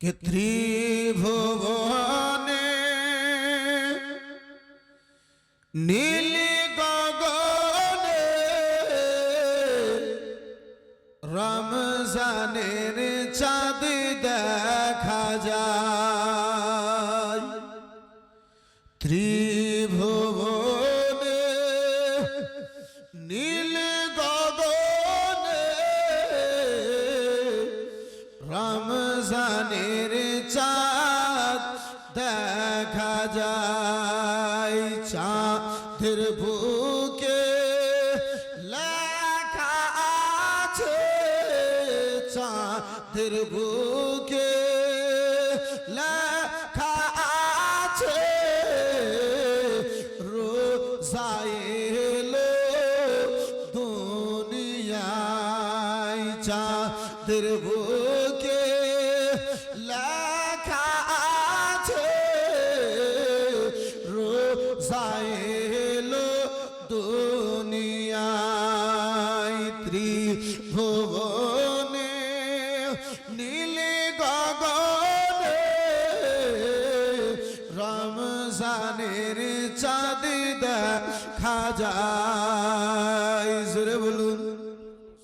कि त्रिभुवने नील गगने रमजानेर चाँद देखा যায় त्रिभुवने नील गगने रमजानेर चाँद देखा যায় চাঁদের বুকে লেখা আছে চাঁদের বুকে লেখা আছে রোজায় এলো দুনিয়ায় চাঁদের বুকে লেখা আছে রোজায় এলো দুনিয়ায় ত্রিভুবনে নীল গগনে রমজানের চাঁদ দেখা যায় জোরে বলুন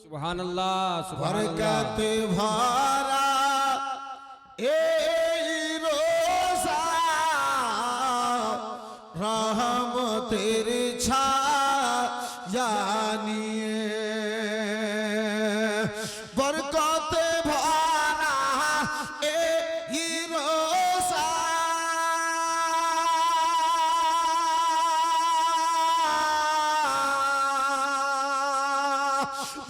সুবহানাল্লাহ বরকতে ভরা এই রোজা রহমতের ছায়া নিয়ে বরকতে ভরা এই রোজা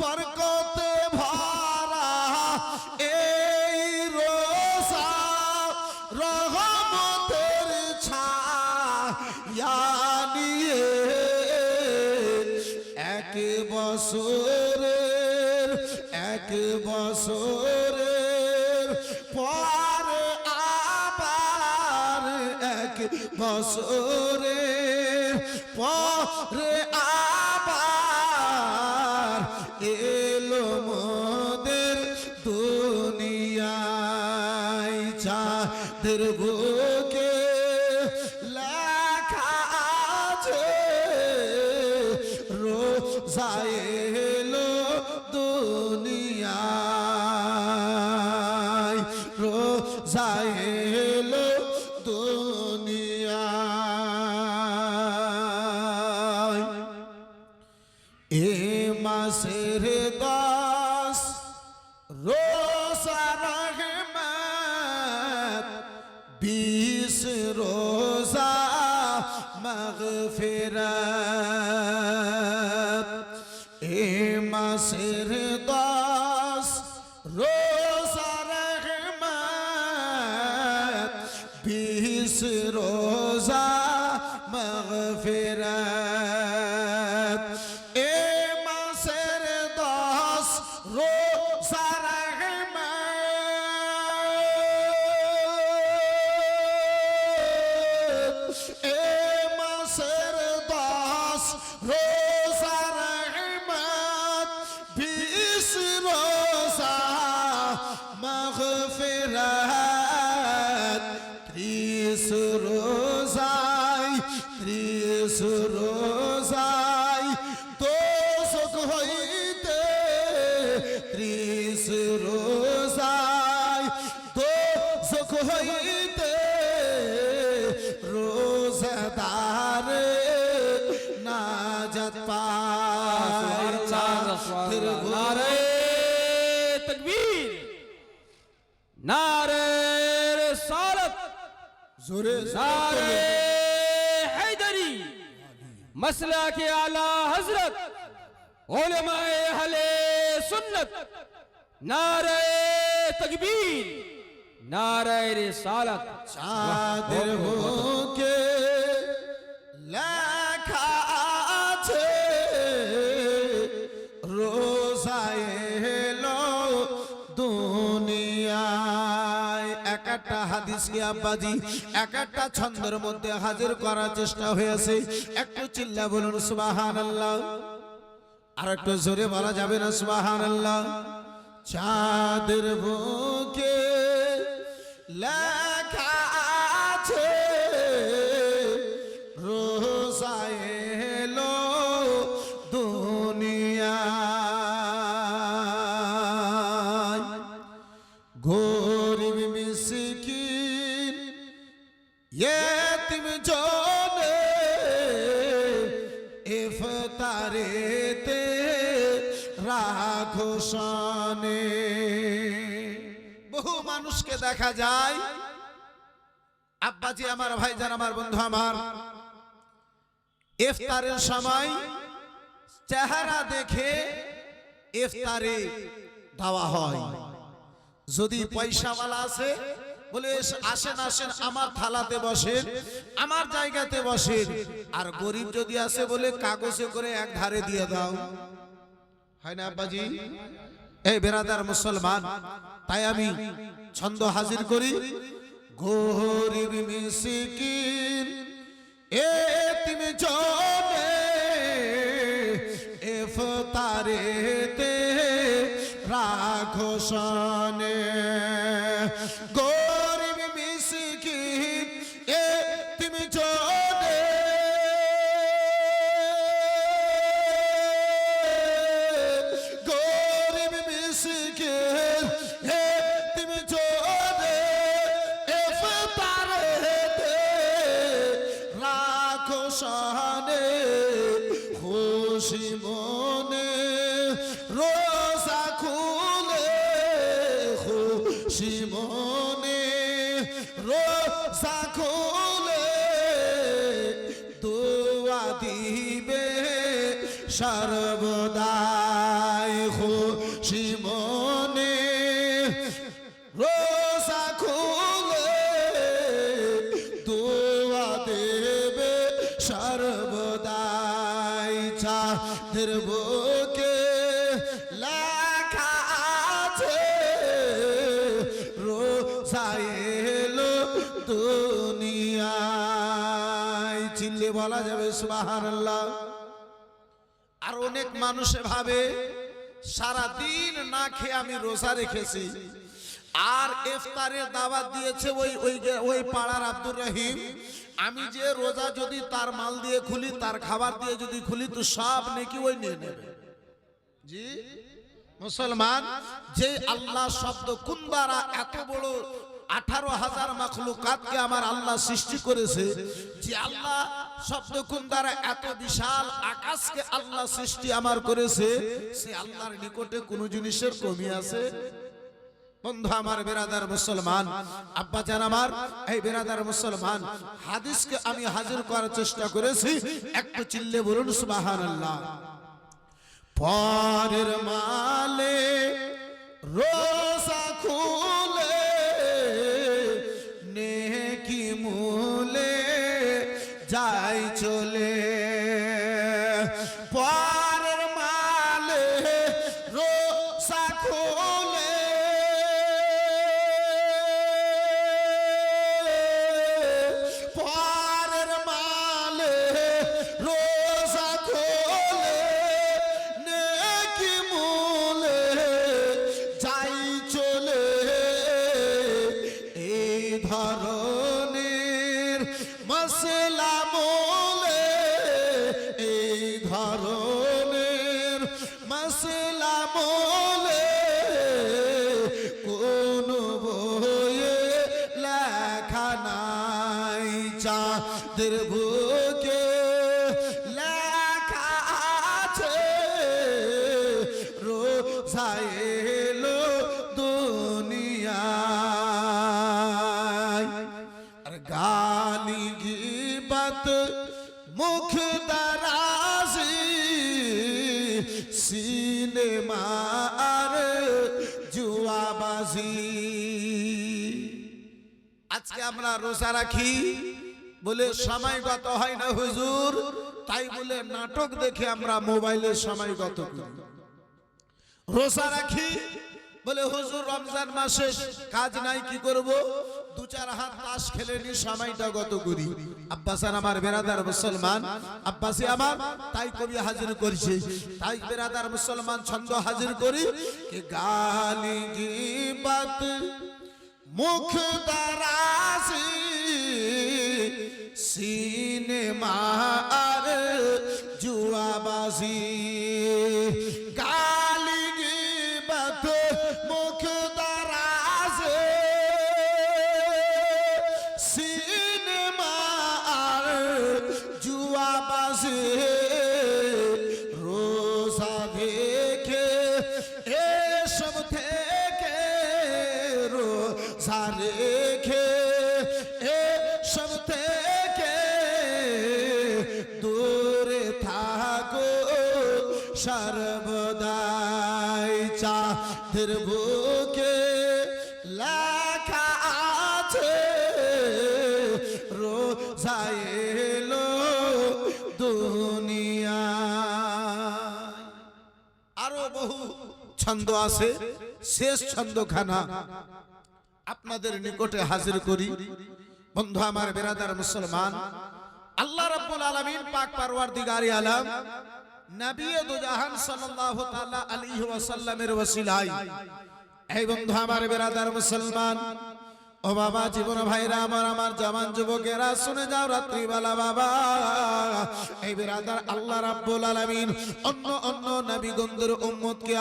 বরকতে ভরা এই রোজা রহমতের ছায়া নিয়ে এক বছরের পরে আবার এক বছরের পরে আবার এলো মোদের দুনিয়ায় চাঁদের বুকে লেখা আছে রোজায় এলো দুনিয়ায় রোজায় এলো দুনিয়ায় এ মাসের 10 রোজা রহমত 20 রোজা মাগফিরাত এ মাসের 10 রোজা রহমত 20 রোজা মাগফিরাত এ মাসের 10 রোজা রহমত এ মাসের 10 রোজা রহমত 20 রোজা মাগফিরাত 30 রোজায় 30 রোজায় দোজখ হইতে 30 রোজায় দোজখ হইতে রোজাদারে নাজাত পায় নারে তাকবীর নারে রিসালাত জোরে नारे हैदरी मसला के आला हजरत उलमाए अहले सुन्नत नारे तकबीर नारे रिसालत চাঁদের বুকে লেখা আছে রোজায় এলো দুনিয়ায় এক একটা হাদিস কি আব্বাজি এক একটা ছন্দের মধ্যে হাজির করার চেষ্টা হয়েছে একটু চিল্লা বলুন সুবহানাল্লাহ আর একটু জোরে বলা যাবে না সুবহানাল্লাহ চাঁদের বুকে मिस्कीन यतीम जोने इफ्तारेते राखो शाने। বহু মানুষকে দেখা যায়, আব্বাজি আমার, ভাইজান আমার, বন্ধু আমার, ইফতারের সময় চেহারা দেখে ইফতারে দেওয়া হয়। যদি পয়সাওয়ালা আছে বলে আসেন আসেন আমার থালাতে বসেন, আমার জায়গাতে বসেন, আর গরিব যদি আছে বলে কাগজে করে এক ধারে দিয়ে দাও, হয় না আব্বাজি? এই বেরাদার মুসলমান, তাই আমি ছন্দ হাজির করি। গরিব মিসকিন এতিম জনে ইফতারেতে রাখো শানে। গরিব মিসকিন এতিম জনে গরিব মিসকিন এতিম জনে ইফতারেতে রাখো শানে। খুশি মনে রোজা খুলে, খুশি মনে রোজা খুলে দোয়া দিবে সর্বদাই। খুশি মনে রোজা খুলে দোয়া দেবে সর্বদাই। চাঁদের বুকে লেখা আছে রোজা এলো দুনিয়ায়। চিল্লে বলা যাবে সুবহানাল্লাহ। আর অনেক মানুষে ভাবে সারা দিন না খেয়ে আমি রোজা রেখেছি, আর ইফতারের দাওয়াত দিয়েছে ওই পাড়ার আব্দুর রহিম, আমি যে রোজা যদি তার মাল দিয়ে খুলি, তার খাবার দিয়ে যদি খুলি, তো সব নেকি ওই নিয়ে নেবে। জি মুসলমান, যে আল্লাহ শব্দ কোন দ্বারা এত বড় 18,000 মাখলুকাতকে আমার আল্লাহ সৃষ্টি করেছে, যে আল্লাহ শব্দ কোন দ্বারা এত বিশাল আকাশকে আল্লাহ সৃষ্টি আমার করেছে, সে আল্লাহর নিকটে কোন জিনিসের কমি আছে? বন্ধু আমার, বেরাদার মুসলমান, আব্বা জান আমার, এই বেরাদার মুসলমান, হাদিসকে আমি হাজির করার চেষ্টা করেছি। একটু চিল্লে বলুন সুবহানাল্লাহ। পরের মালে রোজা খুলে নেকি মূলে যাই চলে। পরের মালে রোজা খুলে পরের মালে রোজা খুলে নেকি মূলে যাই চলে। এই ধরনের মসলা মূলে, এই ধরনের মসলা মূলে কোন বইয়ে লেখা নাই। চাঁদের বুকে লেখা আছে রোজা এলো দুনিয়ায়। আর গালি গীবত মুখ দারাজি সিনেমা আর জুয়াবাজি। আজকে আমরা রোজা রাখি বলে সময় গত হয় না হুজুর, তাই বলে নাটক দেখে আমরা মোবাইলে সময় গত করি। রোজা রাখি বলে হুজুর রমজান মাসে কাজ নাই, কি করব, দু চার হাত তাস খেলে নি সময়টা গত করি। আব্বাসান আমার, বেরাদার মুসলমান, আব্বাসি আমার, তাই কবি হাজির করছে, তাই বেরাদার মুসলমান ছন্দ হাজির করি। গালি গীবত মুখ দারাজি সিনেমা আর জুয়াবাজি। গালি গীবত মুখ দারাজি রোজা রেখে এসব থেকে দূরে থাকো সর্বদাই। চাঁদের বুকে লেখা আছে রোজা এলো দুনিয়ায়। আরো বহু ছন্দ আছে, শেষ ছন্দখানা আপনাদের নিকটে হাজির করি। বন্ধু আমার, বেরাদার মুসলমান, আল্লাহ রাব্বুল আলামিন পাক পরওয়ারদিগারে আলম নবী দু জাহান সাল্লাল্লাহু তাআলা আলাইহি ওয়াসাল্লামের ওসিলায়, এই বন্ধু আমার বেরাদার মুসলমান ও বাবা, জীবন ভাইরা আমার, আমার জওয়ান যুবকেরা শুনে যাও রাত্রিবেলা বাবা, এই বিরাদার আল্লাহ রাব্বুল আলামিন অন্য নবীগণদের উম্মতকে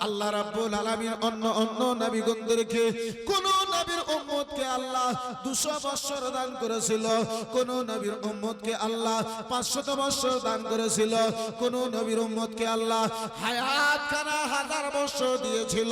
আল্লাহ রাব্বুল আলামিন অন্য নবীগণদেরকে, কোন নবীর উম্মতকে আল্লাহ 200 বছর দান করেছিল, কোন নবীর উম্মতকে আল্লাহ 500 বছর দান করেছিল, কোন নবীর উম্মতকে আল্লাহ হায়াত খানা 1000 বছর দিয়েছিল।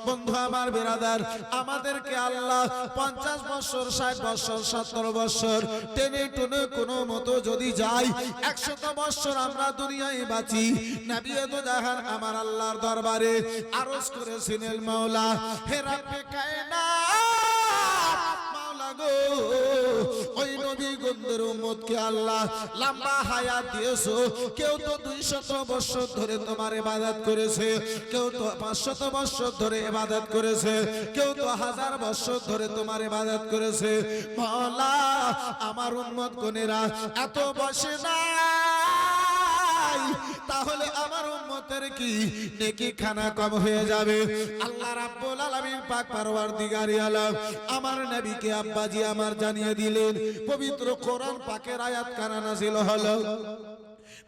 বন্ধু আমার বিরাদার, আমাদেরকে আল্লাহ 50 বছর, 60 বছর, 70 বছর টেনে টুনে কোনো মতো যদি যাই 100 বছর আমরা দুনিয়ায় বাঁচি। নবী দু জাহান আমার আল্লাহর দরবারে আরজ করেছিলেন, মাওলা হে রব্বে কায়নাত, মাওলা গো ওই নবীগণদের উম্মতকে আল্লাহ লম্বা হায়াত দিয়েছো। কেউ তো 200 বছর ধরে তোমার ইবাদত করেছে, কেউ তো 500 বছর ধরে ইবাদত করেছে, কেউ তো 1000 বছর ধরে তোমার ইবাদত করেছে। মাওলা আমার উম্মত গণেরা এত বসে নাই, তাহলে আমার উম্মতের কি নেকি খানা কম হয়ে যাবে? আল্লাহ রাব্বুল আলামিন পাক পরওয়ারদিগারে আলম আমার নবীকে আব্বাজি আমার জানিয়ে দিলেন, পবিত্র কোরআন পাকের আয়াত কানা নাযিল হলো।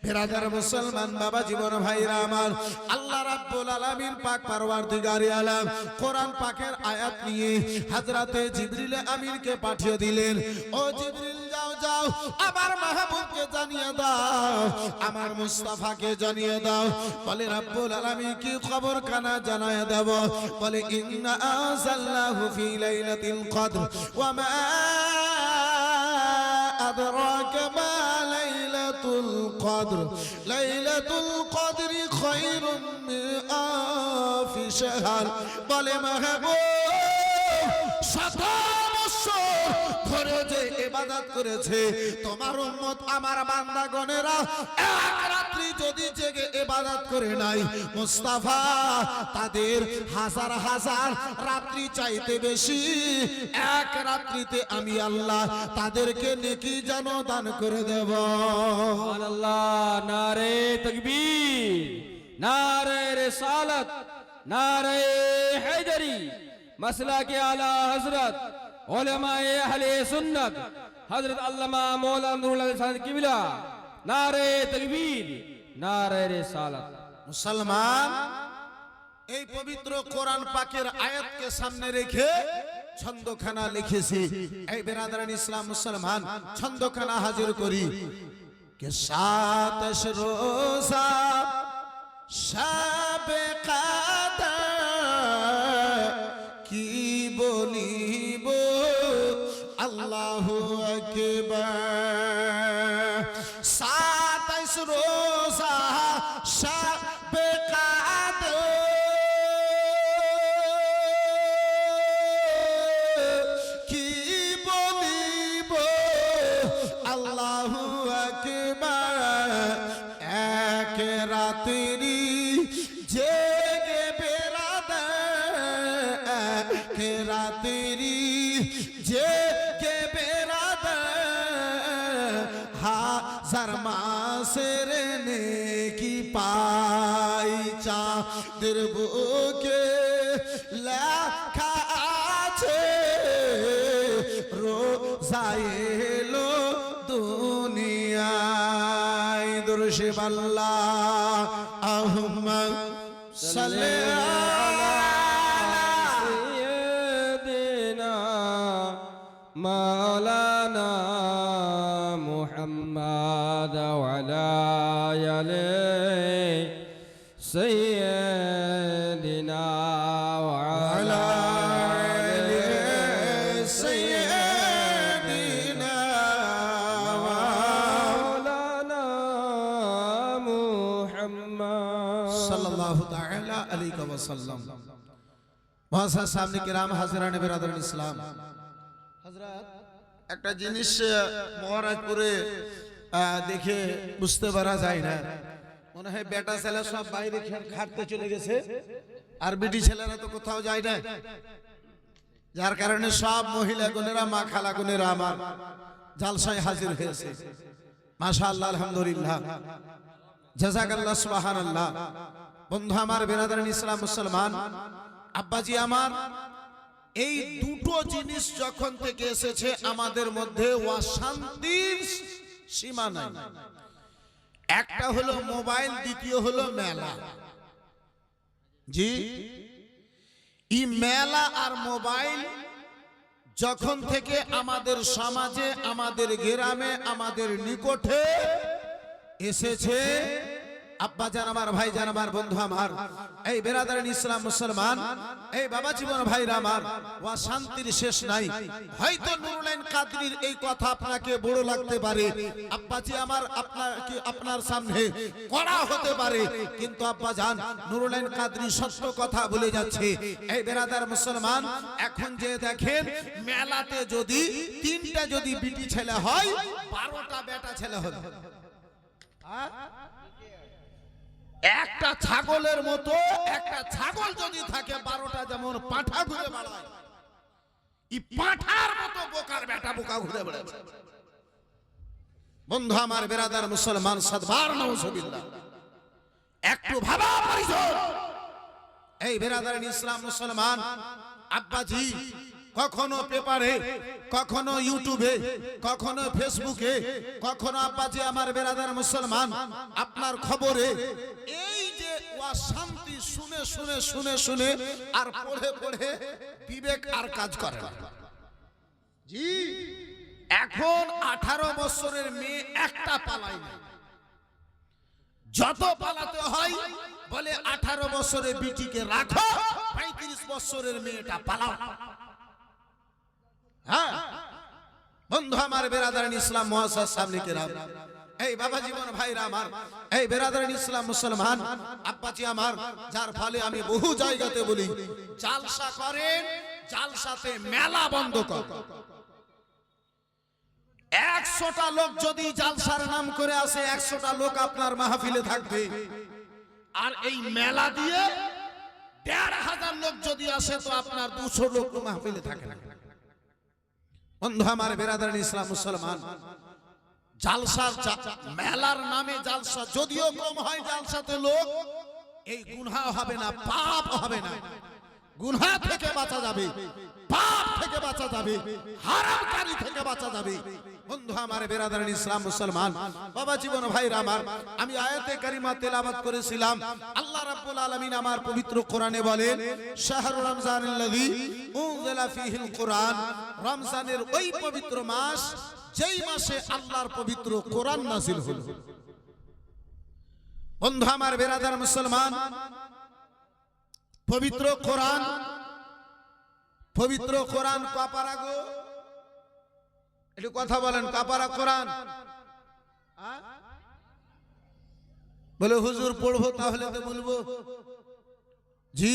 বেরাদার মুসলমান বাবা, জীবন ভাইরা আমার, আল্লাহ রাব্বুল আলামিন পাক পরওয়ারদিগারে আলম কোরআন পাকের আয়াত নিয়ে হযরতে জিবরিল আমিনকে পাঠিয়ে দিলেন। ও জিবরিল, যাও আমার মাহবুবকে জানিয়ে দাও, আমার মুস্তাফাকে জানিয়ে দাও। বলে রাব্বুল আলামিন কি খবর কানা জানায় দেব? বলে ইন্না আনজালনাহু ফি লাইলাতিল কদর ওয়া মা আদরাকা মা লাইলাতুল কদর, লাইলাতুল কদরি খায়রুম মিন আলফি শাহর। বলে মাহবুব, 7 বছর ধরে যে ইবাদত করেছে তোমার উম্মত আমার বান্দাগণেরা, এক রাত্রি যদি জেগে ইবাদত করে নাই মুস্তাফা, তাদের হাজার হাজার রাত্রি চাইতে বেশি এক রাত্রিতে আমি আল্লাহ তাদেরকে নেকি যেন দান করে দেব। সুবহানাল্লাহ, নারে তাকবীর, নারে রিসালাত, নারে হায়দারি, মাসলাকে আলা হযরত উলামায়ে আহলে সুন্নাত হযরত আল্লামা মাওলানা নুরুল ইসলাম কিবলা, নারে তাকবীর, নারে রিসালাত। মুসলমান, এই পবিত্র কোরআন পাকের আয়াতকে সামনে রেখে ছন্দখানা লিখেছি। এই বেরাদারান ইসলাম মুসলমান, ছন্দখানা হাজির করি। কে 27 রোজা শাবে কদর, কি বলিব আল্লাহু আকবার। 27 রোজা শাবে কদর, কি বলিব আল্লাহু আকবার। এক রাত্রি জেগে বেরাদার, এক রাত্রি জেগে বেরাদার, 1000 মাসের নেকি পাই। চাঁদের বুকে লেখা আছে রোজা এলো দুনিয়ায়। দুরূশে আল্লাহ আহুম্মা সাল্লি আলা সাইয়্যিদিনা মাওলানা মুহাম্মদ ওয়া আলা আলি সাইয়্যিদিনা ওয়া আলা আলি सल्लल्लाहु ताला अलैहि वसल्लम। मुअज़्ज़ज़ सामने किराम हाज़िरान बिरादरान इस्लाम, हजरत একটা জিনিস মহারাজপুরে দেখে বুঝতে পারা যায় না, মনে হয় বেটা ছেলে সব বাইরে খাটতে চলে গেছে আর বেটি ছেলেরা তো কোথাও যায় না, যার কারণে সব মহিলা গুনেরা মা খালা গুনেরা আমার জালসায় হাজির হয়েছে। মাশাআল্লাহ, আলহামদুলিল্লাহ, জাযাকাল্লাহ, সুবহানাল্লাহ। বন্ধু আমার, বিরাদরান ইসলাম, মুসলমান আব্বাজি আমার, এই দুটো জিনিস যখন থেকে এসেছে আমাদের মধ্যে অশান্তির সীমা নাই। একটা হলো মোবাইল, দ্বিতীয় হলো মেলা। জি, এই মেলা আর মোবাইল যখন থেকে আমাদের সমাজে, আমাদের গ্রামে, আমাদের নিকটে এসেছে, আব্বা জান আমার, ভাই জান আমার, বন্ধু আমার, এই বিরাদরান ইসলাম, মুসলমান, এই বাবা জীবন ভাইরা আমার, ওয়া শান্তির শেষ নাই। হয়তো নুরুল আইন কাদরির এই কথা আপনাকে বড় লাগতে পারে, আব্বাজি আমার, আপনার সামনে কড়া হতে পারে, কিন্তু আব্বা জান নুরুল আইন কাদরি সত্য কথা বলে যাচ্ছে। এই বিরাদার মুসলমান, এখন যে দেখেন মেলাতে যদি 3টা যদি বিটি ছেলে হয়, 12টা বেটা ছেলে হবে। একটা ছাগলের মতো একটা ছাগল যদি থাকে 12টা, যেমন পাঁঠা ঘুরে বেড়ায়, এই পাঁঠার মতো বোকার বেটা বোকা ঘুরে বেড়ায়। বন্ধু আমার, বিরাদার মুসলমান, সাদবার নাউজুবিল্লাহ, একটু ভাবা পরিচয়। এই বিরাদার ইসলাম, মুসলমান আব্বাজি, কখনো পেপারে, কখনো ইউটিউবে, কখনো ফেসবুকে, কখনো আব্বাজি আমার বিরাদার মুসলমান আপনার খবরে এই যে অশান্তি শুনে শুনে শুনে শুনে আর পড়ে পড়ে বিবেক আর কাজ করে না। জি, এখন 18 বছরের মেয়ে একটা পালায় না, যত পালাতে হয় বলে 18 বছরের বিটিকে রাখো, 35 বছরের মেয়েটা পালাও। হ্যাঁ বন্ধু আমার, বিরাদরান ইসলাম, মুআজ্জাজ সামনে কিরাম, এই বাবা জীবন ভাইরা আমার, এই বিরাদরান ইসলাম, মুসলমান আব্বাজি আমার, যার ফলে আমি বহু জায়গাতে বলি, জালসা করেন, জালসাতে মেলা বন্ধ কর। 100টা লোক যদি জালসার নাম করে আসে, 100টা লোক আপনার মাহফিলে থাকবে, আর এই মেলা দিয়ে 1500 লোক যদি আসে, তো আপনার 200 লোক মাহফিলে থাকে না। বন্ধু আমার, বিরাদরান ইসলাম, মুসলমান, জালসার মেলার নামে জালসা যদিও কম হয়, জালসাতে লোক, এই গুনাহ হবে না, পাপ হবে না, গুনাহ থেকে বাঁচা যাবে, পাপ থেকে বাঁচা যাবে, হারামকারী থেকে বাঁচা যাবে। বন্ধু আমার, বিরাদরান ইসলাম, মুসলমান বাবা জীবন ভাইরা আমার, আমি আয়াতে কারিমা তেলাওয়াত করেছিলাম। আল্লাহ রাব্বুল আলামিন আমার পবিত্র কোরআনে বলেন, শাহরুর রমজানিল্লাযী উনজিলা ফীহিল কুরআন, রমজানের ওই পবিত্র মাস যেই মাসে আল্লাহর পবিত্র কোরআন নাযিল হলো। বন্ধু আমার, বিরাদর মুসলমান, পবিত্র কোরআন, পবিত্র কোরআন কাপারা গো, একটু কথা বলেন, কাপারা কোরআন বলে হুজুর পড়বো, তাহলে তো বলবো জি।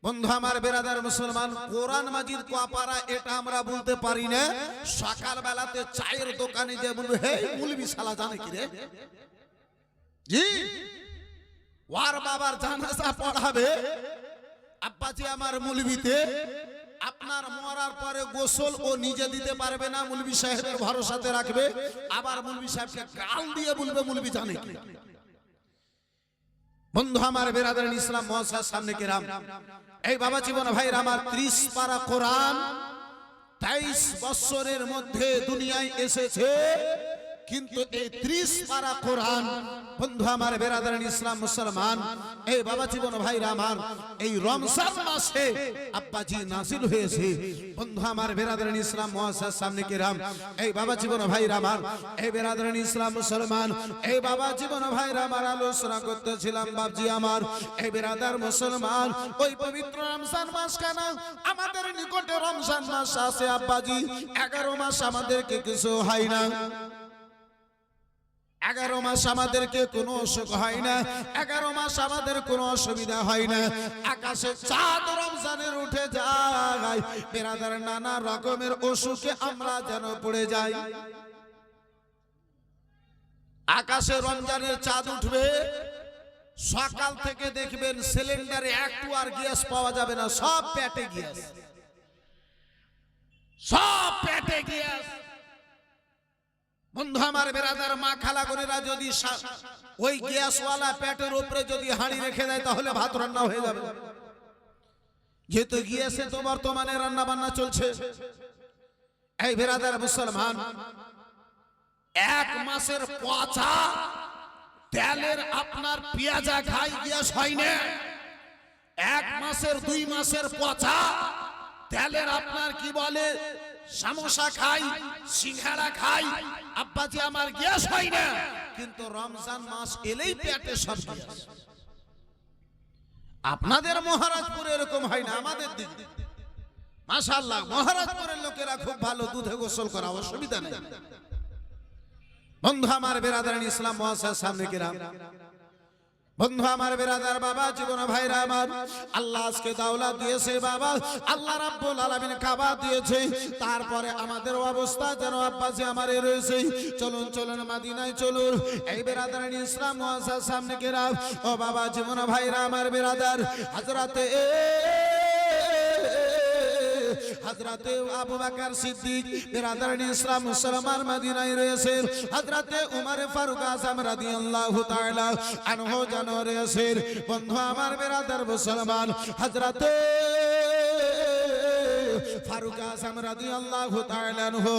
বন্ধু আমার, বিরাদর মুসলমান, কোরআন মাজিদ কাপারা এটা আমরা বলতে পারি না। সকাল বেলাতে চায়ের দোকানে যে বলবে, হে মুলবি শালা জানে কি রে, জি ওয়ার বাবার জানাজা পড়াবে আব্বাজি আমার মুলবিতে, আপনার মরার পরে গোসল ও নিজে দিতে পারবে না, মুলবি সাহেবের ভরসাতে রাখবে, আবার মুলবি সাহেবকে গাল দিয়ে বলবে মুলবি জানে কি। বন্ধু আমার, বিরাদরান ইসলাম, মুআজ্জাজ সামনে কিরাম, এই বাবা জীবন ভাইরা আমার, 30 পারা কোরআন 23 বছরের মধ্যে দুনিয়ায় এসেছে, কিন্তু এই 30 পারা কোরআন বন্ধু আমার, বিরাদরান ইসলাম, মুসলমান এই বাবা জীবন ভাইরা আমার, এই রমজান মাসে আব্বাজি নাযিল হয়েছে। বন্ধু আমার, বিরাদরান ইসলাম, মুআজ্জাজ সামনে কিরাম, এই বাবা জীবন ভাইরা আমার, এই বিরাদরান ইসলাম, মুসলমান এই বাবা জীবন ভাইরা আমার, আলোচনা করতেছিলাম বাবজি আমার, এই বিরাদার মুসলমান, ওই পবিত্র রমজান মাস কেন আমাদের নিকটে রমজান মাস আছে আব্বাজি, 11 মাস আমাদেরকে কিছু হয় না, 11 মাস আমাদেরকে কোনো অসুখ হয় না, 11 মাস আমাদের কোনো অসুবিধা হয় না। আকাশে চাঁদ রমজানের উঠে যায়, বেরাদার নানা রকমের অসুখে আমরা যেন পড়ে যাই। আকাশে রমজানের চাঁদ উঠবে, সকাল থেকে দেখবেন সিলিন্ডারে একটু আর গ্যাস পাওয়া যাবে না, সব পেটে গ্যাস, সব পেটে গ্যাস। বন্ধু আমার, বেরাদার মা খালাগণেরা যদি ওই গ্যাসওয়ালা পেটের উপরে যদি হাঁড়ি রেখে দেয় তাহলে ভাত রান্না হয়ে যাবে। যেহেতু গ্যাসে তো বর্তমানে রান্না বান্না চলছে। এই বেরাদার মুসলমান, 1 মাসের পচা তেলের আপনার পেঁয়াজা খাই গ্যাস হয় না। 1 মাসের 2 মাসের পচা তেলের আপনার কি বলে সমোসা খাই, সিঙ্গারা খাই, আব্বাজি আমার গ্যাস হয় না। কিন্তু রমজান মাস এলেই পেটে সব গ্যাস। আপনাদের মহারাজপুরে এরকম হয় না, আমাদের দিক মাশাআল্লাহ মহারাজপুরের লোকেরা খুব ভালো, দুধে গোসল করা অসুবিধা নেই। বন্ধু আমার বেরাদার ইসলাম মুআসসাস সামনে কিরাম, বন্ধু আমার বেরাদার বাবা জীবন ভাইরা আমার, আল্লাহ আজকে দাওলাত দিয়েছে বাবা, আল্লাহ রাব্বুল আলামিন কাবা দিয়েছে। তারপরে আমাদের অবস্থা যেন আব্বাজি আমার রয়েছে। চলুন চলুন মদিনায় চলুন। এই বেরাদার ইসলাম মুআসসাস সামনে কিরাম, ও বাবা জীবন ভাইরা আমার বেরাদার, হযরতে আবু বকর সিদ্দিক বেরাদার ইসলাম মুসলমান মদিনায় রয়েছে। হযরতে উমর ফারুক আযম রাদিয়াল্লাহু তাআলা আনহু জানো রয়েছে। বন্ধু আমার বেরাদার মুসলমান, হযরতে ফারুক আযম রাদিয়াল্লাহু তাআলা আনহু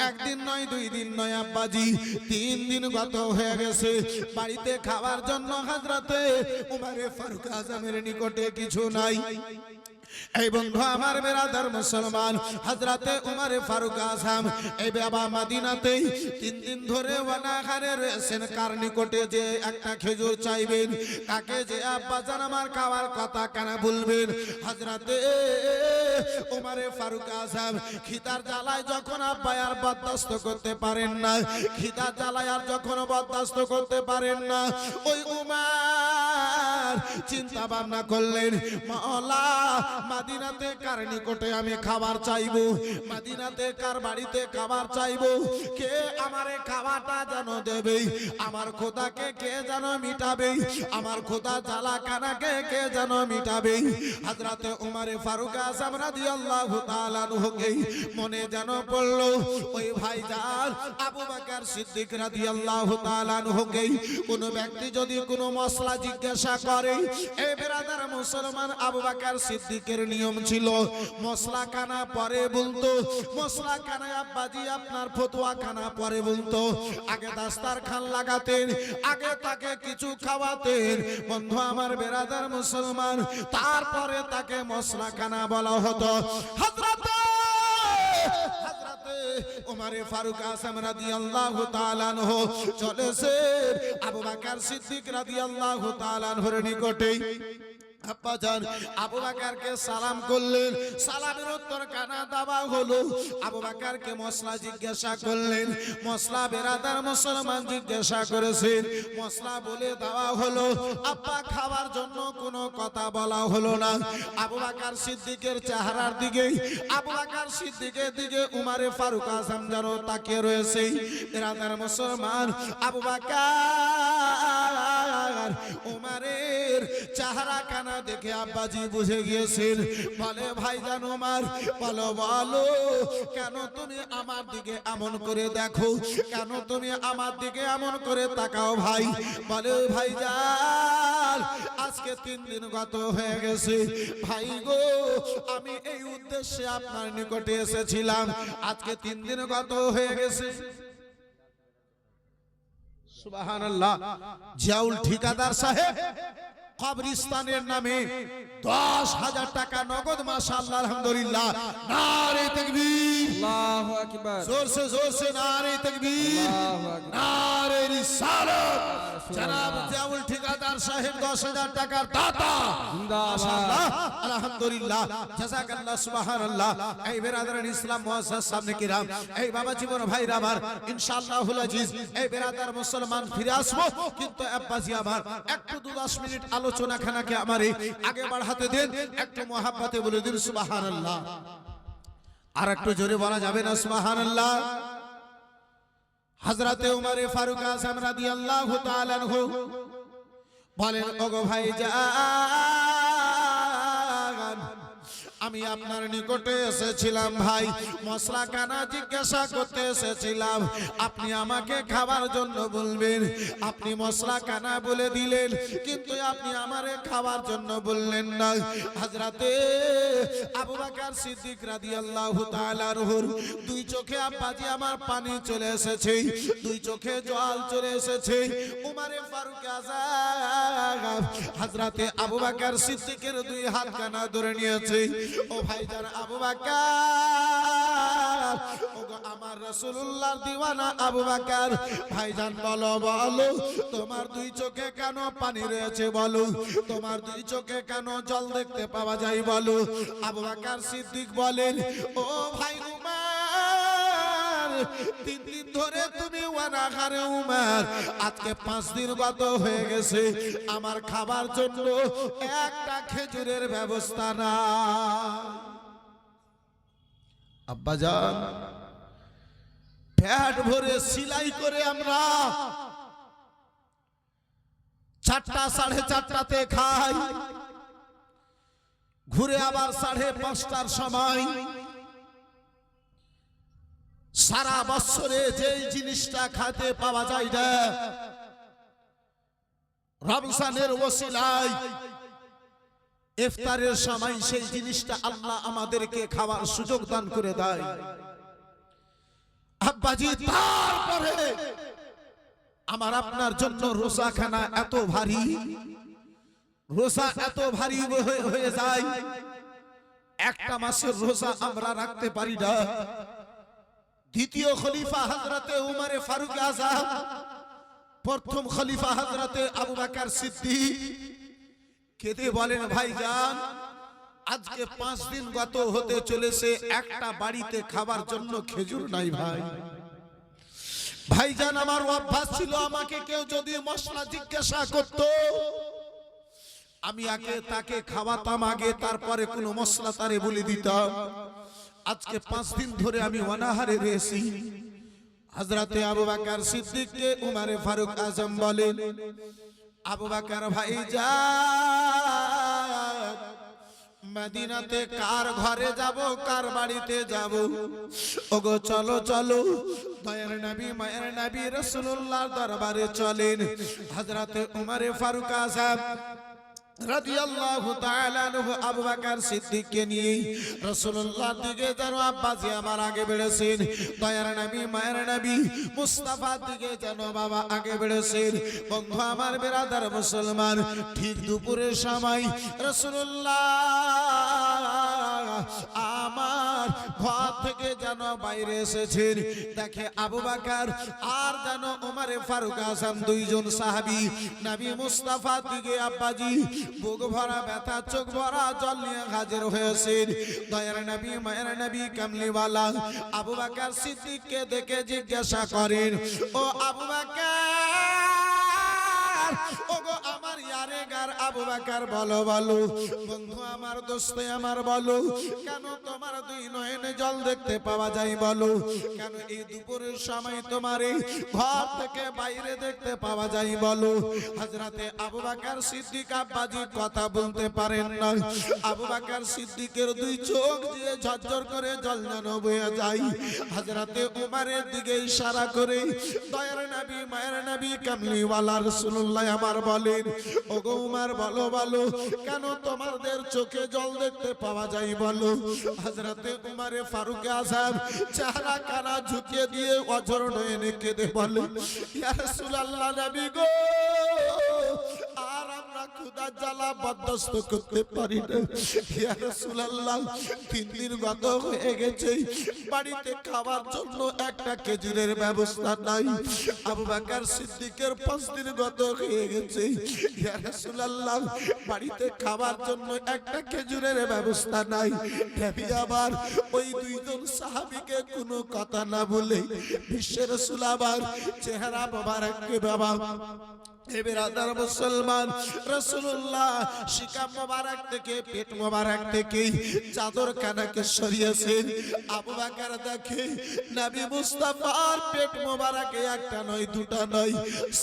একদিন নয়, 2 দিন নয় আব্বাজি, 3 দিন গত হয়ে গেছে। বাড়িতে খাওয়ার জন্য হযরতে উমর ফারুক আযমের নিকটে কিছু নাই। এই বন্ধু আমার বেরাদার মুসলমান, হযরতে উমর ফারুক আযম এই বাবা মদিনাতে 3 দিন ধরে ওয়ানাহারে রয়েছেন। কার নিকটে যে একটা খেজুর চাইবেন, কাকে যে আব্বা জান আমার খাওয়ার কথা কেন বলবেন। হযরতে উমর ফারুক আযম খিদার জ্বালায় যখন আব্বা আর বরদাস্ত করতে পারেন না, খিদার জ্বালায় আর যখন বরদাস্ত করতে পারেন না, ওই উমর চিন্তা ভাবনা করলেন, মাওলা মদিনাতে কার নিকটে আমি খাবার চাইবো, মদিনাতে কার বাড়িতে খাবার চাইবো, কে আমারে খাবারটা যেন দেবে, আমার খোদাকে কে যেন মিটাবে, আমার খোদা জ্বালা কানাকে কে যেন মিটাবে। হযরতে উমর ফারুক আযম রাদিয়াল্লাহু তাআলা আনহুকে মনে যেন পড়লো ওই ভাইজান আবু বকর সিদ্দিক রাদিয়াল্লাহু তাআলা আনহুকে কোন ব্যক্তি যদি কোনো মশলা জিজ্ঞাসা করে, এই বেরাদার মুসলমান আবু বকর সিদ্দিকের নিয়ম ছিল মশলা খানা পরে বলতো, মশলা খানা আব্বাজি আপনার ফতোয়া খানা পরে বলতো। আগে দাস্তার খান লাগাতেন, আগে তাকে কিছু খাওয়াতেন বন্ধু আমার বেরাদার মুসলমান, তারপরে তাকে মশলা খানা বলা হতো। হযরতে উমর ফারুক আযম রাদিয়াল্লাহু তাআলা আনহু চলেছে আবু বকর সিদ্দিক রাদিয়াল্লাহু তাআলা আনহুর নিকটে। আব্বা জান আবু বকরকে সালাম করলেন, সালামের উত্তর কানা দেওয়া হলো। আবু বকরকে মশলা জিজ্ঞাসা করলেন, মশলা বেরাদার মুসলমান জিজ্ঞাসা করেছেন, মশলা বলে দেওয়া হলো। আব্বা খাওয়ার জন্য কোনো কথা বলা হলো না। আবু বকর সিদ্দিকের চেহারার দিকে, আবু বকর সিদ্দিকের দিকে উমর ফারুক আযম যেন তাকিয়ে রয়েছে। বেরাদার মুসলমান আবু বকর উমরের চেহারা কানা দেখে আব্বাজি বুঝে গিয়েছেন। বলে ভাইজান উমর, বলো বলো কেন তুমি আমার দিকে এমন করে দেখো, কেন তুমি আমার দিকে এমন করে তাকাও ভাই। বলে ভাইজান আজকে 3 দিন গত হয়ে গেছে ভাই গো, আমি এই উদ্দেশ্যে আপনার নিকটে এসেছিলাম, আজকে 3 দিন গত হয়ে গেছে। সুবহানাল্লাহ। জিয়াউল ঠিকাদার সাহেব কবরস্থানের নামে 10,000 টাকা নগদ, মাশাআল্লাহ আলহামদুলিল্লাহ, নারে তাকবীর, আল্লাহু আকবার जोर से नारे तकबीर আল্লাহু আকবার नारे रिसालत जनाब जियाउल ठेकेदार साहेब 10,000 টাকার দাতা মাশাআল্লাহ আলহামদুলিল্লাহ জাযাকাল্লাহ সুবহানাল্লাহ এই বেরাদার ইসলাম মুআজ্জাজ সামনে কিরাম এই বাবা জীবন ভাইরা আমার ইনশাআল্লাহুল আজিজ এই বেরাদার মুসলমান ফিরে আসবো কিন্তু আব্বাজি আমার একটু 10 মিনিট আলোচনা খানাকে আমারে আগে বাড়াতে দেন একটু মোহাব্বতে বলে দিন সুবহানাল্লাহ আর একটু জোরে বলা যাবে না সুবহানাল্লাহ হযরতে উমর ফারুক আযম রাদিয়াল্লাহু তাআলা আনহু বলেন ওগো ভাইজান আমি আপনার নিকটে এসেছিলাম ভাই মশলা কানা জিজ্ঞাসা করতে এসেছিলাম আপনি আমাকে খাবার জন্য বলবেন আপনি মশলা কানা বলে দিলেন কিন্তু আপনি আমারে খাবার জন্য বললেন না হযরতে আবু বকর সিদ্দিক রাদিয়াল্লাহু তাআলা আনহুর দুই চোখে আব্বাজি আমার পানি চলে এসেছে দুই চোখে জল চলে এসেছে উমরে ফারুক আযম হযরতে আবু বকর সিদ্দিকের দুই হাত কানা ধরে নিয়েছে ও ভাইজান আবু বকর ওগো আমার রাসূলুল্লাহর দিওয়ানা আবু বকর ভাইজান বলো বলো তোমার দুই চোখে কেন পানি রয়েছে বলো তোমার দুই চোখে কেন জল দেখতে পাওয়া যায় বলো আবু বকর সিদ্দিক বলেন ও ভাই উমর 3 দিন ধরে তুমি ওয়ানাহারে উমর আজকে 5 দিন গত হয়ে গেছে আমার খাবার জন্য একটা খেজুরের ব্যবস্থা না আব্বাজান পেট ভরে সিলাই করে আমরা 4টা 4:30টাতে খাই ঘুরে আবার 5:30টার সময় সারা বছরে যে জিনিসটা খেতে পাওয়া যায় না রমজানের ওসিলায় ইফতারের সময় সেই জিনিসটা আল্লাহ আমাদেরকে খাওয়ার সুযোগ দান করে দেয় আব্বাজি তারপরে আমার আপনার জন্য রোজাখানা এত ভারী রোজা এত ভারী হয়ে যায় একটা মাসের রোজা আমরা রাখতে পারি না দ্বিতীয় খলিফা হযরতে উমর ফারুক আযম প্রথম খলিফা হযরতে আবু বকর সিদ্দিক কেঁদে বলেন ভাইজান আজকে 5 দিন গত হতে চলেছে একটা বাড়িতে খাবার জন্য খেজুর নাই ভাই ভাইজান আমার অভ্যাস ছিল আমাকে কেউ যদি মশলা জিজ্ঞাসা করত আমি আগে তাকে খাওয়াতাম আগে তারপরে কোনো মশলা তারে বলে দিতাম আজকে 5 দিন ধরে আমি অনাহারে রয়েছি হযরতে আবু বকর সিদ্দিককে উমর ফারুক আযম বলেন আবু বকর ভাইজান মদিনাতে কার ঘরে যাব কার বাড়িতে যাব ওগো চলো চলো দয়ার নবী মায়ের নবী রাসূলুল্লাহর দরবারে চলেন হযরতে উমর ফারুক আযম রাদিয়াল্লাহু তাআলা আনহু আবু বকর সিদ্দিককে নিয়ে রাসূলুল্লাহর দিকে যেন আব্বাজি আমার আগে বেড়েছেন দয়ার নবী মায়ের নবী মুস্তাফার দিকে যেন বাবা আগে বেড়েছেন বন্ধু আমার বেরাদার মুসলমান ঠিক দুপুরের সময় রাসূলুল্লাহ আমার ঘর থেকে যেন বাইরে এসেছেন দেখে আবু বকর আর যেন উমর ফারুক আযম দুইজন সাহাবী নবী মুস্তাফার দিকে আব্বাজি বুক ভরা ব্যথা চোখ ভরা জল নিয়ে হাজির হয়েছেন দয়ার নবী মায়ের নবী কামলিওয়ালা আবু বকর সিদ্দিককে দেখে জিজ্ঞাসা করেন ও আবু বকর ওগো আমার ইয়ারে গার আবু বকর বলো বলো বন্ধু আমার দোস্ত আমার বলো কেন তোমার দুই নয়নে জল দেখতে পাওয়া যায় বলো কেন এই দুপুরের সময় তোমারে ঘর থেকে বাইরে দেখতে পাওয়া যায় বলো হযরতে আবু বকর সিদ্দিক আব্বাজি কথা বলতে পারেন না আবু বকর সিদ্দিকের দুই চোখ দিয়ে ঝরঝর করে জল যেন বয়ে যায় হযরতে উমরের দিকে ইশারা করে দয়ার নবী মায়ের নবী কামলিওয়ালা রাসূলুল্লাহ আমার বলেন ওগো উমর বলো বলো কেন তোমাদের চোখে জল দেখতে পাওয়া যায় বলো হযরতে উমর ফারুক আযম চেহারা কানা ঝুঁকিয়ে দিয়ে অঝর নয়নে কেঁদে বলে ইয়া রাসূলুল্লাহ নবী গো আর আমরা ক্ষুধার জ্বালা বরদাস্ত করতে পারি না। ইয়া রাসূলুল্লাহ 3 দিন গত হয়ে গেছে, বাড়িতে খাওয়ার জন্য একটা খেজুরের ব্যবস্থা নাই। আবু বকর সিদ্দিকের 5 দিন গত হয়ে গেছে, ইয়া রাসূলুল্লাহ বাড়িতে খাওয়ার জন্য একটা খেজুরের ব্যবস্থা নাই। নবী আবার ওই দুইজন সাহাবীকে কোনো কথা না বলে বিশ্ব রাসূল আবার চেহারা মোবারককে বাবা এবেরাদার মুসলমান রাসূলুল্লাহ শিকাম মোবারক থেকে পেট মোবারক থেকে চাদর কানাকে সরিয়েছেন। আবু বকর দেখে নবী মুস্তাফার পেট মোবারকে একটা নয় দুটা নয়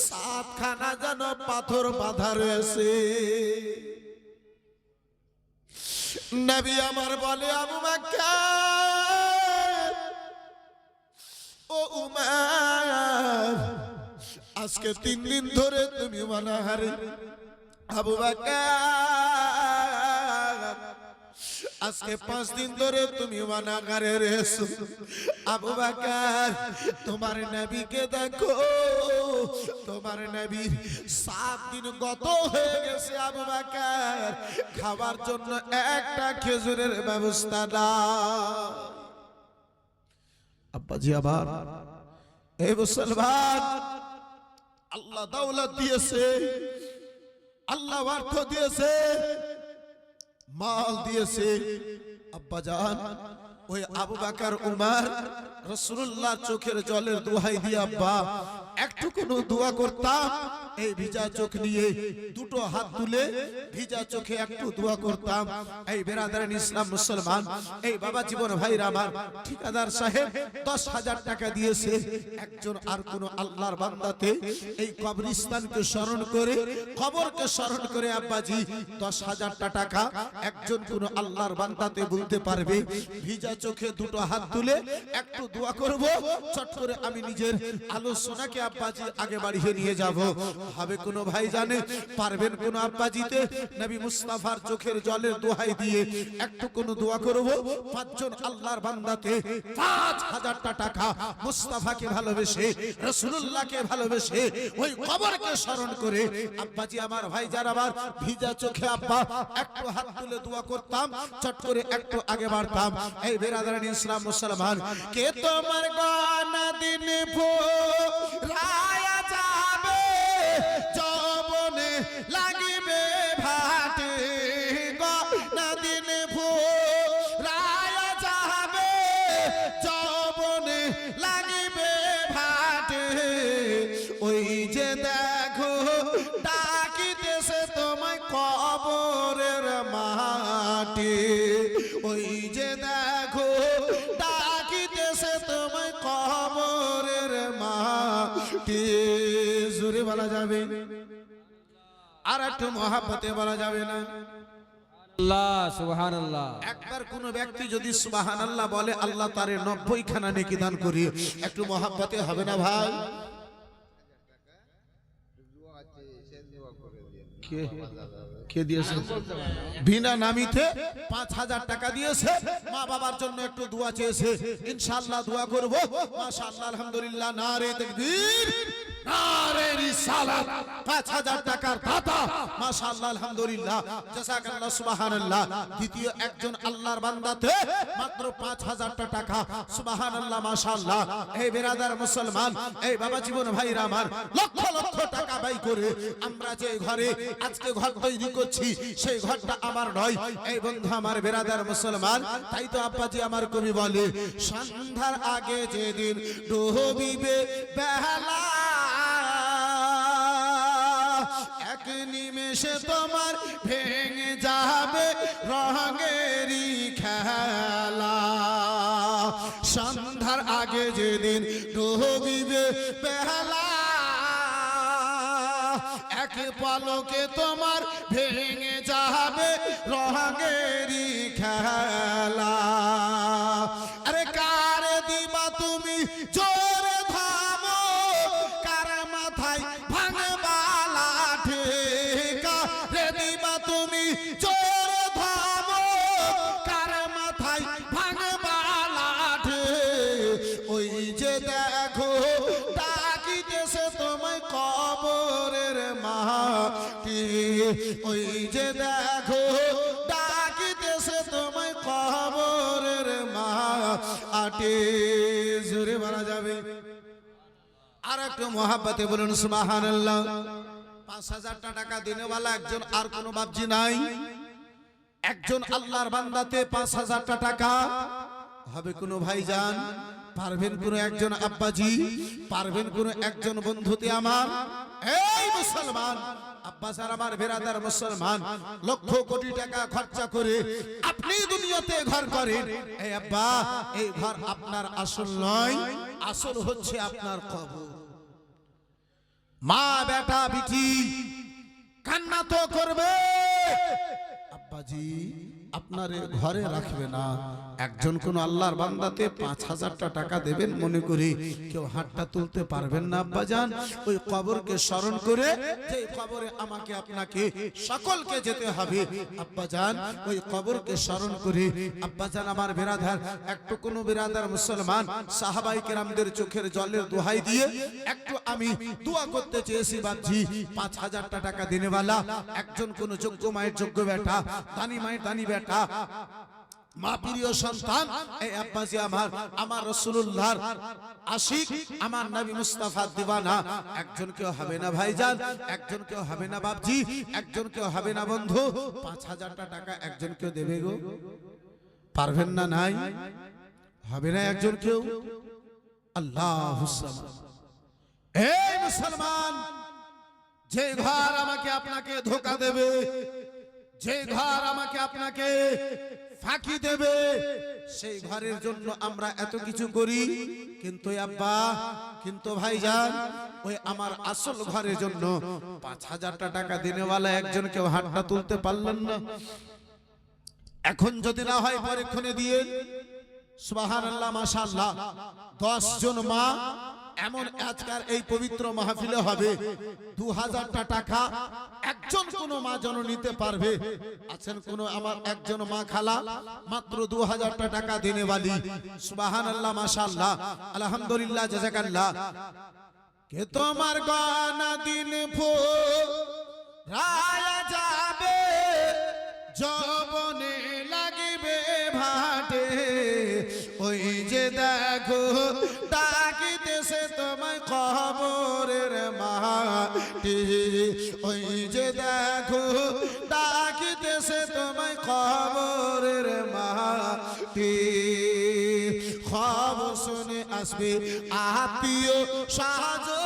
7 খানা যেন পাথর বাঁধা রয়েছে। নবী আমার বলে আবু বকর ও উমর আজকে 3 দিন ধরে তুমি অনাহারে। আবু বকর আজকে 5 দিন ধরে তুমি অনাহারে রয়েছো। আবু বকর তোমার নবীকে দেখো, তোমার নবীর 7 দিন গত হয়ে গেছে। আবু বকর খাবার জন্য একটা খেজুরের ব্যবস্থা নাই। আব্বাজি আবার এই মুসলমান আল্লাহ দৌলত দিয়েছে, আল্লাহ অর্থ দিয়েছে, মাল দিয়েছে। আব্বাজান ওই আবু বকর উমর রাসূলুল্লাহ চোখের জলের দোহাই দিয়ে আব্বা একটু কোনো দোয়া করতাম, এই ভিজা চোখ নিয়ে দুটো হাত তুলে ভিজা চোখে একটু দোয়া করতাম। এই বেরাদারান ইসলাম মুসলমান এই বাবা জীবন ভাইরা আমার ঠিকাদার সাহেব 10,000 টাকা দিয়েছে। একজন আর কোন আল্লাহর বান্দাতে এই কবরস্থানকে স্মরণ করে কবরকে স্মরণ করে আব্বাজি 10,000 টাকা একজন কোন আল্লাহর বান্দাতে বলতে পারবে, ভিজা চোখে দুটো হাত তুলে একটু দোয়া করব, চট করে আমি নিজের আলোচনাকে আব্বাজি আগে বাড়িয়ে নিয়ে যাব। হবে কোন ভাই জানে পারবেন কোন আব্বাজিতে নবী মুস্তাফার চোখের জলের দোহাই দিয়ে একটু কোন দোয়া করব? 5 জন আল্লাহর বান্দাতে 5,000 টাকা মুস্তাফাকে ভালোবেসে রাসূলুল্লাহকে ভালোবেসে ওই কবরকে স্মরণ করে আব্বাজি আমার ভাই যারা আবার ভিজা চোখে আব্বা একটু হাত তুলে দোয়া করতাম, চট করে একটু আগে বাড়তাম। এই বেরাদারান ইসলাম মুসলমান কে তোমার গানা দিন রায়া যাবে যৌবনে লাগিবে ভাটে, গানা দিন রায়া যাবে যৌবনে লাগিবে ভাটে। ওই যে দেখো ডাকিতেছে তোমায় কবরের মাটি, ওই যে দেখো ডাকিতেছে তোমায় কবরের মাটি। জোরে বলা যাবে আর একটু মহাব্বতে বলা যাবে না? আল্লাহ সুবহানাল্লাহ। একবার কোন ব্যক্তি যদি সুবহানাল্লাহ বলে আল্লাহ তারে 90 খানা নেকি দান করি। একটু মহাব্বতে হবে না ভাই? কে দিয়েছে? বিনা নামিতে 5,000 টাকা দিয়েছে, মা বাবার জন্য একটু দোয়া চেয়েছে, ইনশাআল্লাহ দোয়া করব। মাশাআল্লাহ আলহামদুলিল্লাহ, নারে তাকবীর নারে রিসালাত। 5,000 টাকার দাতা মাশাআল্লাহ আলহামদুলিল্লাহ জাযাকাল্লাহ সুবহানাল্লাহ। দ্বিতীয় একজন আল্লাহর বান্দাতে মাত্র 5,000 টাকা সুবহানাল্লাহ মাশাআল্লাহ। এই বেরাদার মুসলমান এই বাবা জীবন ভাইরা আমার লক্ষ লক্ষ টাকা ব্যয় করে আমরা যে ঘরে আজকে ঘর তৈরি করছি সেই ঘরটা আমার নয়। এই বন্ধু আমার বেরাদার মুসলমান, তাই তো আব্বাজি আমার কবি বলে সন্ধ্যার আগে যেদিন ডুবিবে বেলা এক নিমেষে তোমার ভেঙে যাবে রঙেরই খেলা। সন্ধ্যার আগে যেদিন ডুবিবে বেলা এক পলকে তোমার ভেঙে যাবে রঙেরই খেলা। আরে কারে দিবা তুমি জোরে থামো, কার মাথায় ভাঙবা লাঠি, কারে দিবা তুমি জোরে থামো, কার মাথায় ভাঙবা লাঠি। ওই যে দেখো ডাকিতেছে তোমায় কবরের মাটি, ওই যে দেখো ডাকিতেছে তোমায় কবরের মাটি। জোরে বলা যাবে আর একটু মহাব্বতে বলুন সুবহানাল্লাহ। ৫,০০০ টাকা দিনেওয়ালা একজন, আর কোনো বাবজি নাই। একজন আল্লাহর বান্দাতে ৫,০০০ টাকা হবে কোনো ভাইজান? পারবেন কোন একজন আব্বাজি? পারবেন কোন একজন বন্ধুতে আমার? এই মুসলমান আব্বাস আর আমার বেরাদার মুসলমান, লক্ষ কোটি টাকা খরচা করে আপনি দুনিয়াতে ঘর করেন। এই আব্বা, এই ঘর আপনার আসল নয়, আসল হচ্ছে আপনার কবর। মা বেটা বিটি কান্না তো করবে, আব্বাজি আপনার ঘরে রাখবে না। একজন কোন আল্লাহর বান্দাতে ৫,০০০ টাকা দেবেন মনে করি কেউ হাতটা তুলতে পারবেন না আব্বাজান। ওই কবরকে স্মরণ করে, যে কবরে আমাকে আপনাকে সকলকে যেতে হবে আব্বাজান, ওই কবরকে স্মরণ করে আব্বাজান আমার বিরাদার, একটু কোন বিরাদার মুসলমান সাহাবায়ে কেরামদের চোখের জলের দোহাই দিয়ে একটু আমি দোয়া করতে চেয়েছি বাপজি। ৫,০০০ টাকা দিনেওয়ালা একজন কোন যোগ্য মায়ের যোগ্য বেটা, দানি মায়ের দানি বেটা, মা প্রিয় সন্তান, এই আব্বাজি আমার, আমার রাসূলুল্লাহর আশিক, আমার নবী মুস্তাফা দিওয়ানা, একজন কেউ হবে না ভাইজান, একজন কেউ হবে না বাপজি, একজন কেউ হবে না বন্ধু। ৫,০০০ টাকা একজন কেউ দেবে গো? পারবেন না? নাই হবে না একজন কেউ? আল্লাহুস সামাদ। এই মুসলমান, যে ঘর আমাকে আপনাকে ধোঁকা দেবে, যে ঘর আমাকে আপনাকে ফাঁকি দেবে, সেই ঘরের জন্য আমরা এত কিছু করি, কিন্তু আব্বা, কিন্তু ভাইজান, ওই আমার আসল ঘরের জন্য ৫,০০০ টাকা দিনেওয়ালা একজন কেউ হাতটা তুলতে পারলেন না। এখন যদি না হয় পরীক্ষণে দিয়ে সুবহানাল্লাহ মাশাআল্লাহ ১০ জন মা এমন আজকার এই পবিত্র মাহফিলে হবে, ২,০০০ টাকা একজন কোন মা যেন নিতে পারবে। আছেন কোন আমার একজন মা খালা মাত্র ২,০০০ টাকা দিনেওয়ালি? সুবহানাল্লাহ মাশাআল্লাহ আলহামদুলিল্লাহ জাযাকাল্লাহ। কে তোমার গনা দিন ফুরায়া যাবে, যৌবনে লাগিবে ভাটে, ওই যে দেখো ডাকিতেছে তোমায় কবরের মাটি, ওই যে দেখো ডাকিতেছে তোমায় কবরের মাটি। খবর শুনে আসবে আত্মীয় স্বজন,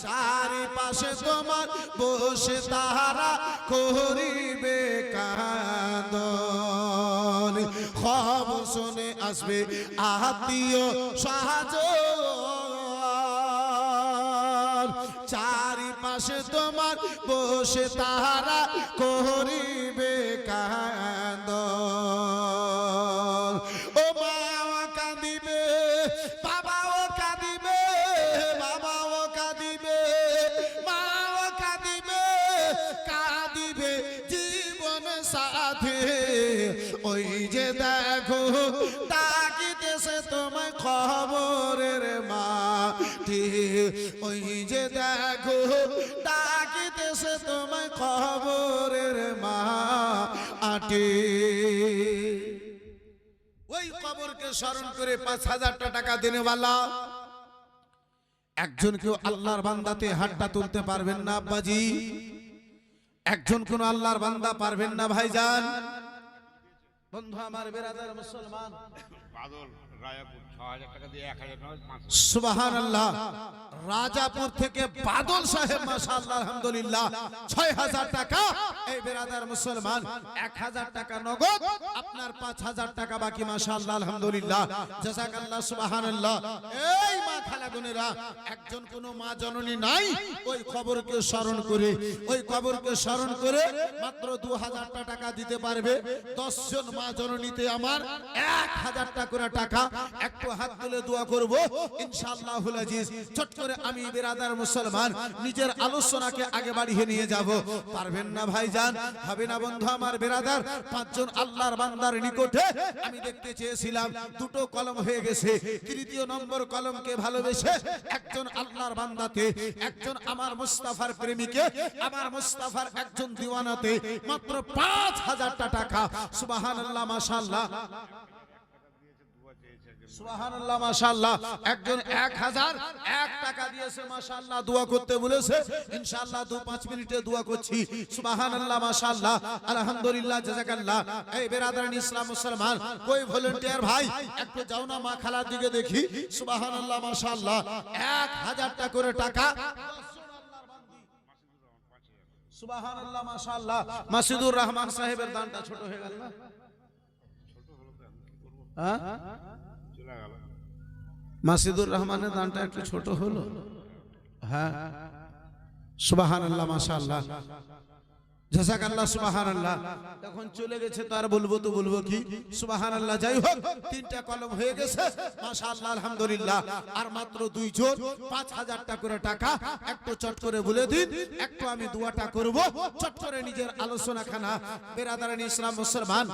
চারিপাশে তোমার বসে তাহারা করিবে কাঁদন। খবর শুনে আসবে আত্মীয় স্বজন, চারিপাশে তোমার বসে তাহারা করিবে কাঁদন। ও মাও কাঁদিবে, বাবাও কাঁদিবে, বাবাও কাঁদিবে, মাও কাঁদিবে, কাঁদিবে জীবন সাথী, ওই যে দেখো ডাকিতেছে তোমায় খবরের মাটি, ওই যে দেখো ডাকিতেছে তোমায় খবরের মাটি। ওই কবরকে স্মরণ করে ৫,০০০ টাকা দিনেওয়ালা একজন কেউ আল্লাহর বান্দাতে হাতটা তুলতে পারবেন না আব্বাজি? একজন কোন আল্লাহর বান্দা পারবেন না ভাইজান? বন্ধু আমার বেরাদার মুসলমান, বাদল রায়াপুর ৬,০০০ টাকা দিয়ে ১,০০০ নয় ৫০০। সুবহানাল্লাহ। রাজাপুর থেকে বাদল সাহেব মাশাআল্লাহ আলহামদুলিল্লাহ ৬,০০০ টাকা। এই বেরাদার মুসলমান ১,০০০ টাকা নগদ, আপনার ৫,০০০ টাকা বাকি মাশাআল্লাহ আলহামদুলিল্লাহ জাযাকাল্লাহ সুবহানাল্লাহ। এই মা খালা বোনেরা, একজন কোন মা জননী নাই, ওই কবরকে স্মরণ করে, ওই কবরকে স্মরণ করে মাত্র ২,০০০ টাকা দিতে পারবে ১০ জন মা জননীতে আমার 1000 টাকা করে টাকা একটু হাত তুলে দোয়া করব ইনশাআল্লাহুল আজিজ। ছোট করে আমি বিরাদার মুসলমান নিজের আলোচনাকে আগে বাড়িয়ে নিয়ে যাব। পারবেন না ভাইজান? হবে না বন্ধু আমার বিরাদার? 5 জন আল্লাহর বান্দার নিকটে আমি দেখতে চেয়েছিলাম দুটো কলম হয়ে গেছে। তৃতীয় নম্বর কলমকে ভালোবেসে একজন আল্লাহর বান্দাতে, একজন আমার মুস্তাফার প্রেমিকে, আমার মুস্তাফার একজন দিওয়ানাতে মাত্র 5000 টাকা। সুবহানাল্লাহ মাশাআল্লাহ, সুবহানাল্লাহ মাশাআল্লাহ। একজন 1001 টাকা দিয়েছে মাশাআল্লাহ, দোয়া করতে বলেছে। ইনশাআল্লাহ 2-5 মিনিটে দোয়া করছি। সুবহানাল্লাহ মাশাআল্লাহ, আলহামদুলিল্লাহ, জাযাকাল্লাহ। এই বেরাদারান ইসলাম মুসলমান কই ভলান্টিয়ার ভাই একটু যাও না মা খালার দিকে দেখি। সুবহানাল্লাহ মাশাআল্লাহ, 1000 টাকা করে টাকা। সুবহানাল্লাহ মাশাআল্লাহ। মাসুদুর রহমান সাহেবের দানটা ছোট হয়ে গেল না? হ্যাঁ, মাসুদুর রহমানের দানটা একটু ছোট হলো। হ্যাঁ, সুবহানাল্লাহ মাশাআল্লাহ, জাযাকাল্লাহ, সুবহানাল্লাহ। এখন চলে গেছে তো আর বলবো তো বলবো কি? সুবহানাল্লাহ। যাই হোক, 3টা কলম হয়ে গেছে মাশাআল্লাহ, আলহামদুলিল্লাহ। আর মাত্র 2 জন 5000 টাকা করে টাকা। একটু চট করে বলে দিন, একটু আমি দোয়াটা করব। চট করে নিজের আলোচনাখানা বেরাদারান ইসলাম মুসলমান